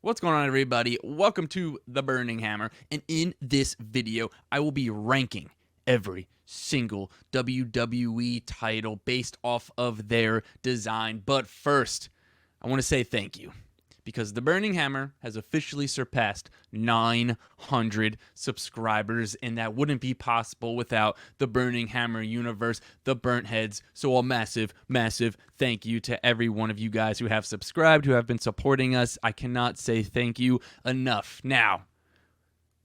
What's going on, everybody? Welcome to The Burning Hammer, and in this video, I will be ranking every single WWE title based off of their design. But first, I want to say thank you, because The Burning Hammer has officially surpassed 900 subscribers, and that wouldn't be possible without the Burning Hammer universe, the Burnt Heads. So a massive, massive thank you to every one of you guys who have subscribed, who have been supporting us. I cannot say thank you enough. Now,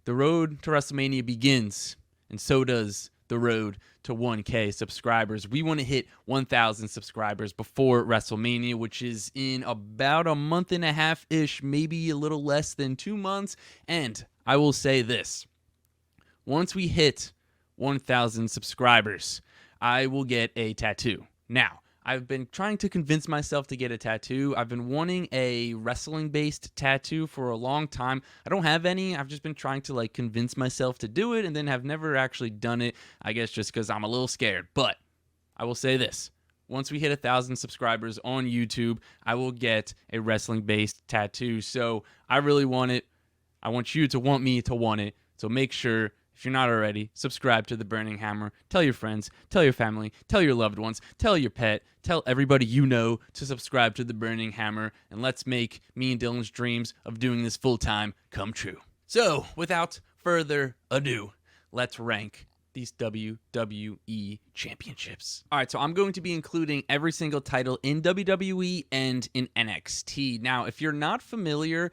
the road to WrestleMania begins, and so does the road to 1K subscribers. We want to hit 1,000 subscribers before WrestleMania, which is in about a month and a half-ish, maybe a little less than 2 months. And I will say this. Once we hit 1,000 subscribers, I will get a tattoo. Now, I've been trying to convince myself to get a tattoo. I've been wanting a wrestling-based tattoo for a long time. I don't have any. I've just been trying to convince myself to do it, and then have never actually done it, I guess just because I'm a little scared. But I will say this. Once we hit 1,000 subscribers on YouTube, I will get a wrestling-based tattoo. So I really want it. I want you to want me to want it. So make sure, if you're not already, subscribe to The Burning Hammer. Tell your friends, tell your family, tell your loved ones, tell your pet, tell everybody you know to subscribe to The Burning Hammer, and let's make me and Dylan's dreams of doing this full-time come true. So, without further ado, let's rank these WWE championships. All right, so I'm going to be including every single title in WWE and in NXT. Now, if you're not familiar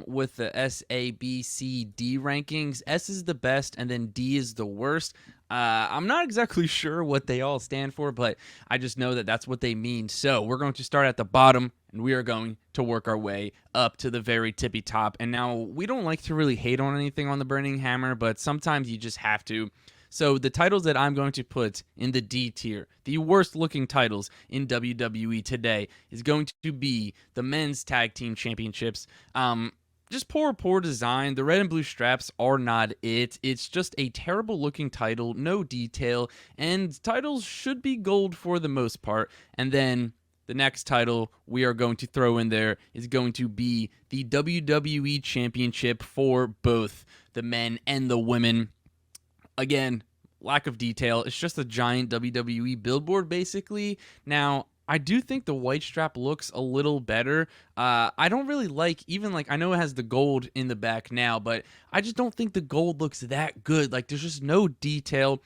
with the S, A, B, C, D rankings, S is the best and then D is the worst. I'm not exactly sure what they all stand for, but I just know that that's what they mean. So we're going to start at the bottom, and we are going to work our way up to the very tippy top. And now, we don't like to really hate on anything on the Burning Hammer, but sometimes you just have to. So the titles that I'm going to put in the D tier, the worst looking titles in WWE today, is going to be the Men's Tag Team Championships. Just poor design. The red and blue straps are not it. It's just a terrible looking title, no detail, and titles should be gold for the most part. And then the next title we are going to throw in there is going to be the WWE Championship for both the men and the women. Again, lack of detail. It's just a giant WWE billboard, basically. Now, I do think the white strap looks a little better. I don't really I know it has the gold in the back now, but I just don't think the gold looks that good. There's just no detail.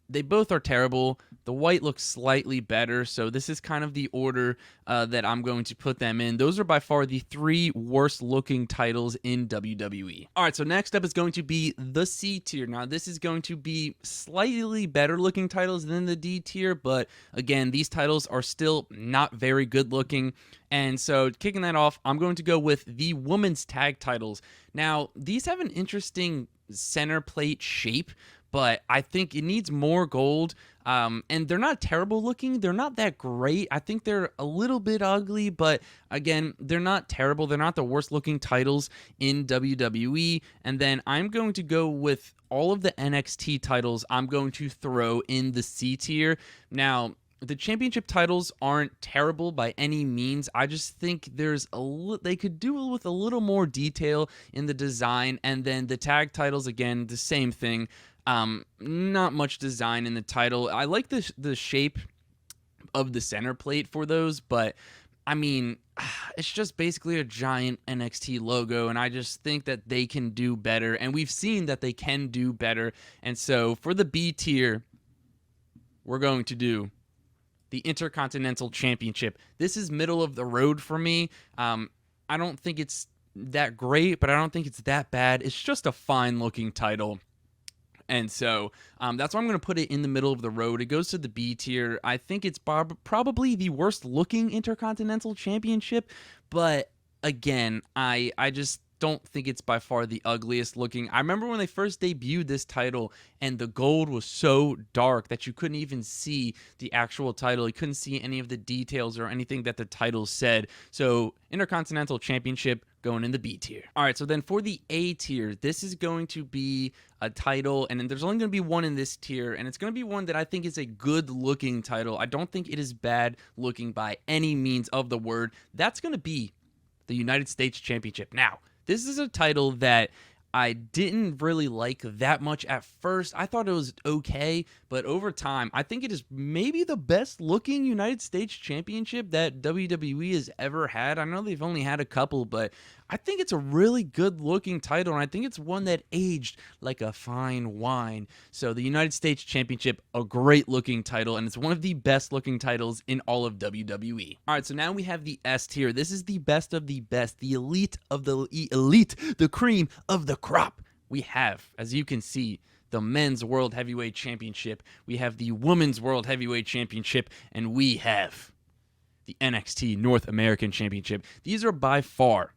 They both are terrible. The white looks slightly better, so this is kind of the order that I'm going to put them in. Those are by far the three worst-looking titles in WWE. All right, so next up is going to be the C tier. Now, this is going to be slightly better-looking titles than the D tier, but again, these titles are still not very good-looking. And so, kicking that off, I'm going to go with the women's tag titles. Now, these have an interesting center plate shape, but I think it needs more gold, and they're not terrible looking. They're not that great. I think they're a little bit ugly, but again, they're not terrible. They're not the worst looking titles in WWE. And then I'm going to go with all of the NXT titles. I'm going to throw in the C tier. Now, the championship titles aren't terrible by any means. I just think they could do with a little more detail in the design. And then the tag titles, again, the same thing. Not much design in the title. I like the shape of the center plate for those, but I mean, it's just basically a giant NXT logo, and I just think that they can do better, and we've seen that they can do better. And so for the B tier, we're going to do the Intercontinental Championship. This is middle of the road for me. I don't think it's that great, but I don't think it's that bad. It's just a fine looking title. And so that's why I'm going to put it in the middle of the road. It goes to the B tier. I think it's probably the worst looking Intercontinental Championship. But again, I just don't think it's by far the ugliest looking. I remember when they first debuted this title and the gold was so dark that you couldn't even see the actual title. You couldn't see any of the details or anything that the title said. So Intercontinental Championship going in the B tier. All right, so then for the A tier, this is going to be a title, and there's only going to be one in this tier, and it's going to be one that I think is a good-looking title. I don't think it is bad looking by any means of the word. That's going to be the United States Championship. Now, this is a title that I didn't really like that much at first. I thought it was okay, but over time, I think it is maybe the best looking United States Championship that WWE has ever had. I know they've only had a couple, but I think it's a really good looking title, and I think it's one that aged like a fine wine. So the United States Championship, a great looking title, and it's one of the best looking titles in all of WWE. All right, so now we have the S tier. This is the best of the best, the elite of the elite, the cream of the crop. We have, as you can see, the Men's World Heavyweight Championship. We have the Women's World Heavyweight Championship, and we have the NXT North American Championship. These are by far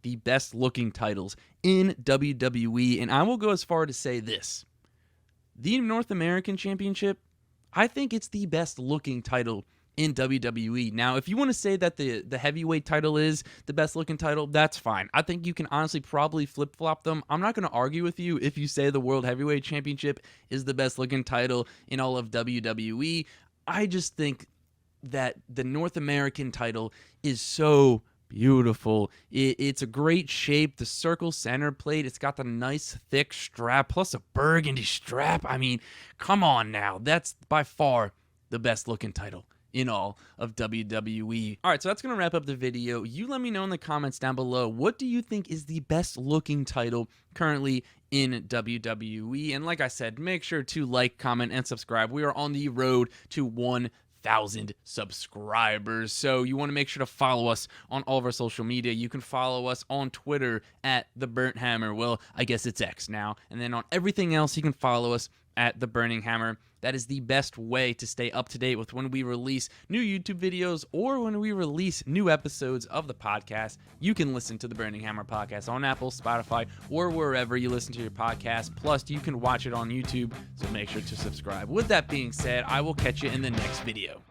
the best looking titles in WWE, and I will go as far to say this. The North American Championship, I think it's the best looking title in WWE. Now, if you want to say that the heavyweight title is the best looking title, that's fine. I think you can honestly probably flip-flop them. I'm not going to argue with you if you say the World Heavyweight Championship is the best looking title in all of WWE. I just think that the North American title is so beautiful. It's a great shape. The circle center plate. It's got the nice thick strap plus a burgundy strap. I mean, come on now. That's by far the best looking title in all of WWE. All right, so that's going to wrap up the video. You let me know in the comments down below, what do you think is the best looking title currently in WWE? And like I said, make sure to like, comment, and subscribe. We are on the road to 1,000 subscribers, so you want to make sure to follow us on all of our social media. You can follow us on Twitter at The Burnt Hammer. Well, I guess it's X now. And then on everything else, you can follow us at The Burning Hammer. That is the best way to stay up to date with when we release new YouTube videos or when we release new episodes of the podcast. You can listen to the Burning Hammer podcast on Apple, Spotify, or wherever you listen to your podcast. Plus, you can watch it on YouTube, so make sure to subscribe. With that being said, I will catch you in the next video.